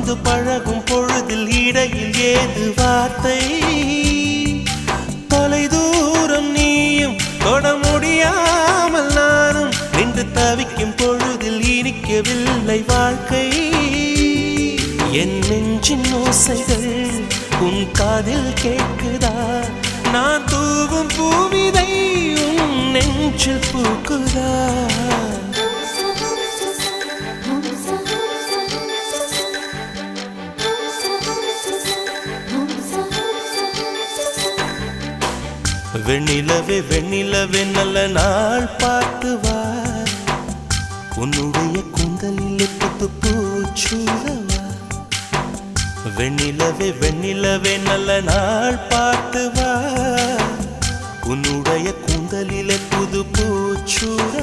புரிந்து பழகும் பொழுதில் இடையில் ஏது வார்த்தை தொலை தூரம் நீயும் தொட முடியாமல் நானும் நின்று தவிக்கும் பொழுதில் இனிக்கவில்லை வாழ்க்கை என் நெஞ்சின் ஓசைகள் உன் காதில் கேட்குதா நான் தூவும் பூவிதை உன் நெஞ்சில் பூக்குதா வெண்ணிலவே வெண்ணிலவே நல்ல நாள் பார்த்து வா உன்னுடைய கூந்தலில் புத்து பூச்சூடவா வெண்ணிலவே வெண்ணிலவே நல்ல நாள் பார்த்து வா உன்னுடைய கூந்தலில் புது பூச்சூட